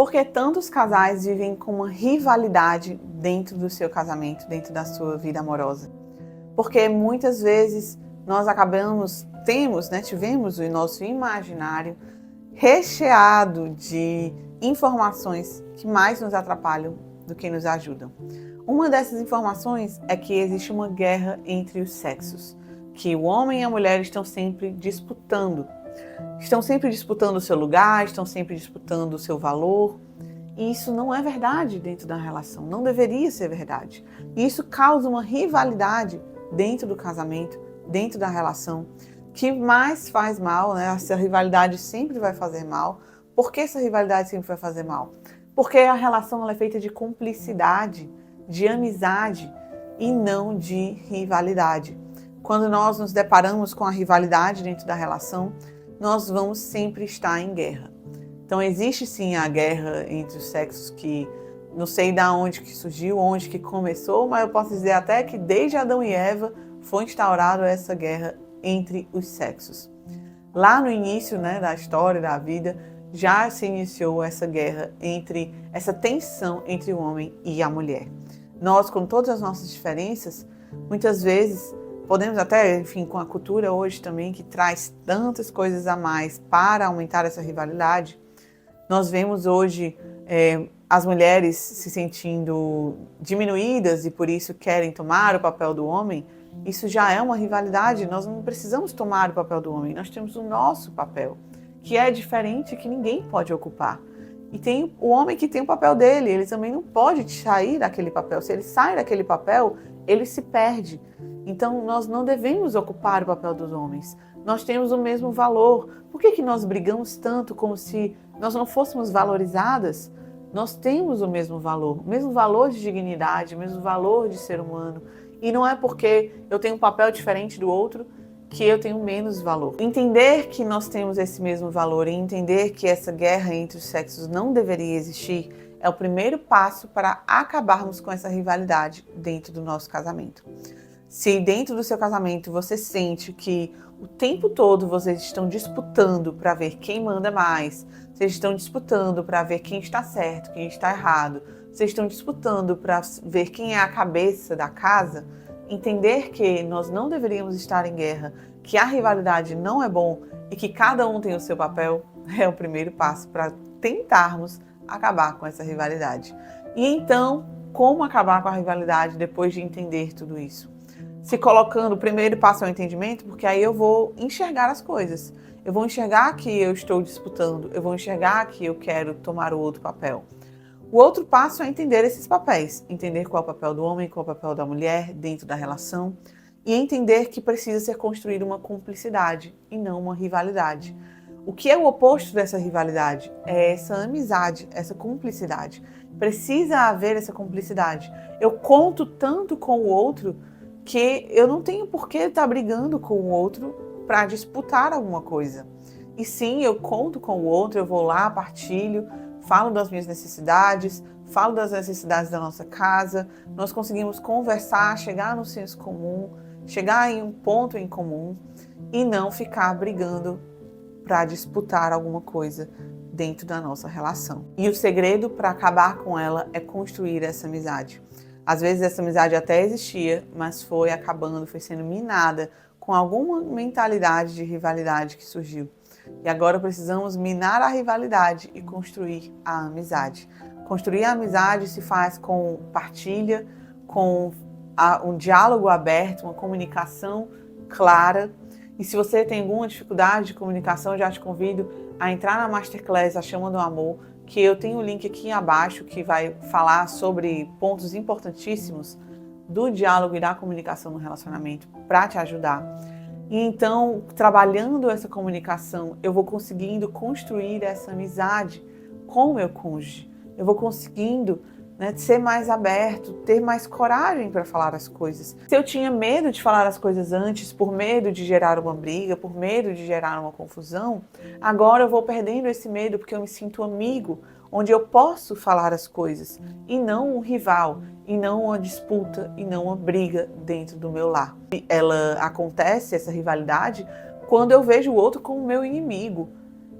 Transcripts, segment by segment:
Por que tantos casais vivem com uma rivalidade dentro do seu casamento, dentro da sua vida amorosa? Porque muitas vezes nós tivemos o nosso imaginário recheado de informações que mais nos atrapalham do que nos ajudam. Uma dessas informações é que existe uma guerra entre os sexos, que o homem e a mulher estão sempre disputando. Estão sempre disputando o seu lugar, estão sempre disputando o seu valor. E isso não é verdade dentro da relação, não deveria ser verdade. E isso causa uma rivalidade dentro do casamento, dentro da relação, que mais faz mal, né? Essa rivalidade sempre vai fazer mal. Por que essa rivalidade sempre vai fazer mal? Porque a relação ela é feita de cumplicidade, de amizade e não de rivalidade. Quando nós nos deparamos com a rivalidade dentro da relação, nós vamos sempre estar em guerra. Então existe sim a guerra entre os sexos que não sei de onde que surgiu, onde que começou, mas eu posso dizer até que desde Adão e Eva foi instaurada essa guerra entre os sexos. Lá no início, né, da história, da vida, já se iniciou essa guerra, essa tensão entre o homem e a mulher. Nós, com todas as nossas diferenças, muitas vezes podemos até, enfim, com a cultura hoje também, que traz tantas coisas a mais para aumentar essa rivalidade, nós vemos hoje as mulheres se sentindo diminuídas e por isso querem tomar o papel do homem. Isso já é uma rivalidade, nós não precisamos tomar o papel do homem, nós temos o nosso papel, que é diferente, que ninguém pode ocupar. E tem o homem que tem o papel dele, ele também não pode sair daquele papel. Se ele sai daquele papel, ele se perde. Então nós não devemos ocupar o papel dos homens. Nós temos o mesmo valor. Por que nós brigamos tanto como se nós não fôssemos valorizadas? Nós temos o mesmo valor de dignidade, o mesmo valor de ser humano. E não é porque eu tenho um papel diferente do outro que eu tenho menos valor. Entender que nós temos esse mesmo valor e entender que essa guerra entre os sexos não deveria existir é o primeiro passo para acabarmos com essa rivalidade dentro do nosso casamento. Se dentro do seu casamento você sente que o tempo todo vocês estão disputando para ver quem manda mais, vocês estão disputando para ver quem está certo, quem está errado, vocês estão disputando para ver quem é a cabeça da casa, entender que nós não deveríamos estar em guerra, que a rivalidade não é bom e que cada um tem o seu papel, é o primeiro passo para tentarmos acabar com essa rivalidade. E então, como acabar com a rivalidade depois de entender tudo isso? Se colocando, o primeiro passo é o entendimento, porque aí eu vou enxergar as coisas. Eu vou enxergar que eu estou disputando, eu vou enxergar que eu quero tomar o outro papel. O outro passo é entender esses papéis, entender qual é o papel do homem, qual é o papel da mulher dentro da relação e entender que precisa ser construída uma cumplicidade e não uma rivalidade. O que é o oposto dessa rivalidade? É essa amizade, essa cumplicidade. Precisa haver essa cumplicidade. Eu conto tanto com o outro que eu não tenho por que estar brigando com o outro para disputar alguma coisa. E sim, eu conto com o outro, eu vou lá, partilho, falo das minhas necessidades, falo das necessidades da nossa casa, nós conseguimos conversar, chegar no senso comum, chegar em um ponto em comum e não ficar brigando para disputar alguma coisa dentro da nossa relação. E o segredo para acabar com ela é construir essa amizade. Às vezes essa amizade até existia, mas foi acabando, foi sendo minada com alguma mentalidade de rivalidade que surgiu. E agora precisamos minar a rivalidade e construir a amizade. Construir a amizade se faz com partilha, com um diálogo aberto, uma comunicação clara. E se você tem alguma dificuldade de comunicação, já te convido a entrar na Masterclass A Chama do Amor, que eu tenho o link aqui abaixo que vai falar sobre pontos importantíssimos do diálogo e da comunicação no relacionamento para te ajudar. E então, trabalhando essa comunicação, eu vou conseguindo construir essa amizade com o meu cônjuge. Eu vou conseguindo, ser mais aberto, ter mais coragem para falar as coisas. Se eu tinha medo de falar as coisas antes, por medo de gerar uma briga, por medo de gerar uma confusão, agora eu vou perdendo esse medo porque eu me sinto amigo, onde eu posso falar as coisas, e não um rival, e não uma disputa, e não uma briga dentro do meu lar. Ela acontece, essa rivalidade, quando eu vejo o outro como meu inimigo.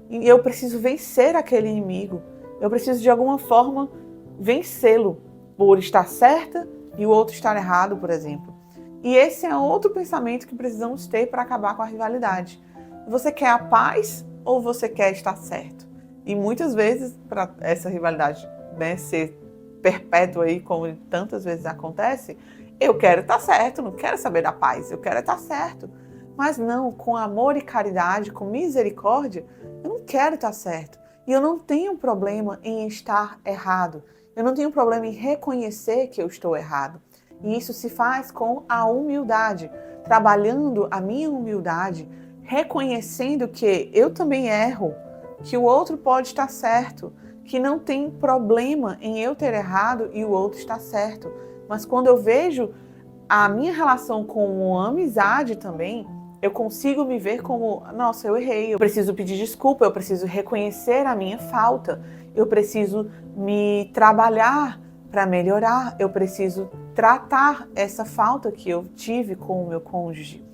E eu preciso vencer aquele inimigo. Eu preciso de alguma forma vencê-lo por estar certa e o outro estar errado, por exemplo. E esse é outro pensamento que precisamos ter para acabar com a rivalidade. Você quer a paz ou você quer estar certo? E muitas vezes, para essa rivalidade, né, ser perpétua aí, como tantas vezes acontece, eu quero estar certo, não quero saber da paz, eu quero estar certo. Mas não, com amor e caridade, com misericórdia, eu não quero estar certo. E eu não tenho problema em estar errado. Eu não tenho problema em reconhecer que eu estou errado. E isso se faz com a humildade, trabalhando a minha humildade, reconhecendo que eu também erro, que o outro pode estar certo, que não tem problema em eu ter errado e o outro estar certo. Mas quando eu vejo a minha relação com a amizade também, eu consigo me ver como, nossa, eu errei, eu preciso pedir desculpa, eu preciso reconhecer a minha falta, eu preciso me trabalhar para melhorar, eu preciso tratar essa falta que eu tive com o meu cônjuge.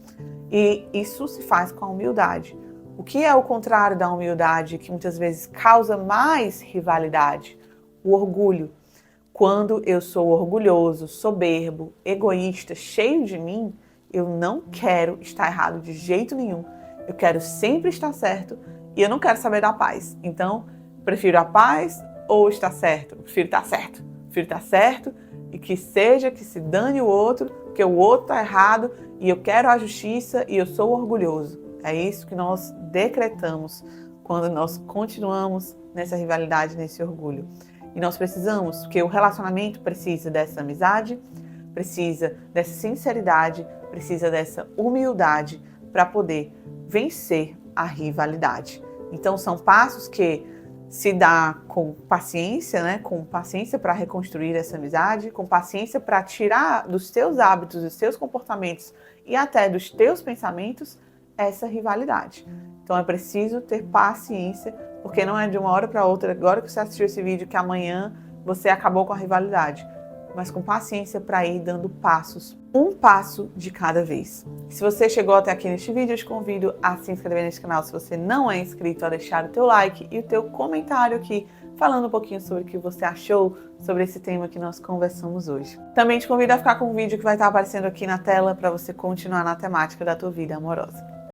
E isso se faz com a humildade. O que é o contrário da humildade, que muitas vezes causa mais rivalidade? O orgulho. Quando eu sou orgulhoso, soberbo, egoísta, cheio de mim, eu não quero estar errado de jeito nenhum. Eu quero sempre estar certo e eu não quero saber da paz. Então, prefiro a paz ou estar certo? Eu prefiro estar certo. Prefiro estar certo e que se dane o outro, porque o outro está errado e eu quero a justiça e eu sou orgulhoso. É isso que nós decretamos quando nós continuamos nessa rivalidade, nesse orgulho. E nós precisamos, porque o relacionamento precisa dessa amizade, precisa dessa sinceridade, precisa dessa humildade para poder vencer a rivalidade. Então são passos que se dá com paciência, né? Com paciência para reconstruir essa amizade, com paciência para tirar dos teus hábitos, dos teus comportamentos e até dos teus pensamentos essa rivalidade. Então é preciso ter paciência, porque não é de uma hora para outra, agora que você assistiu esse vídeo, que amanhã você acabou com a rivalidade. Mas com paciência para ir dando passos, um passo de cada vez. Se você chegou até aqui neste vídeo, eu te convido a se inscrever neste canal. Se você não é inscrito, a deixar o teu like e o teu comentário aqui, falando um pouquinho sobre o que você achou sobre esse tema que nós conversamos hoje. Também te convido a ficar com o vídeo que vai estar aparecendo aqui na tela para você continuar na temática da tua vida amorosa.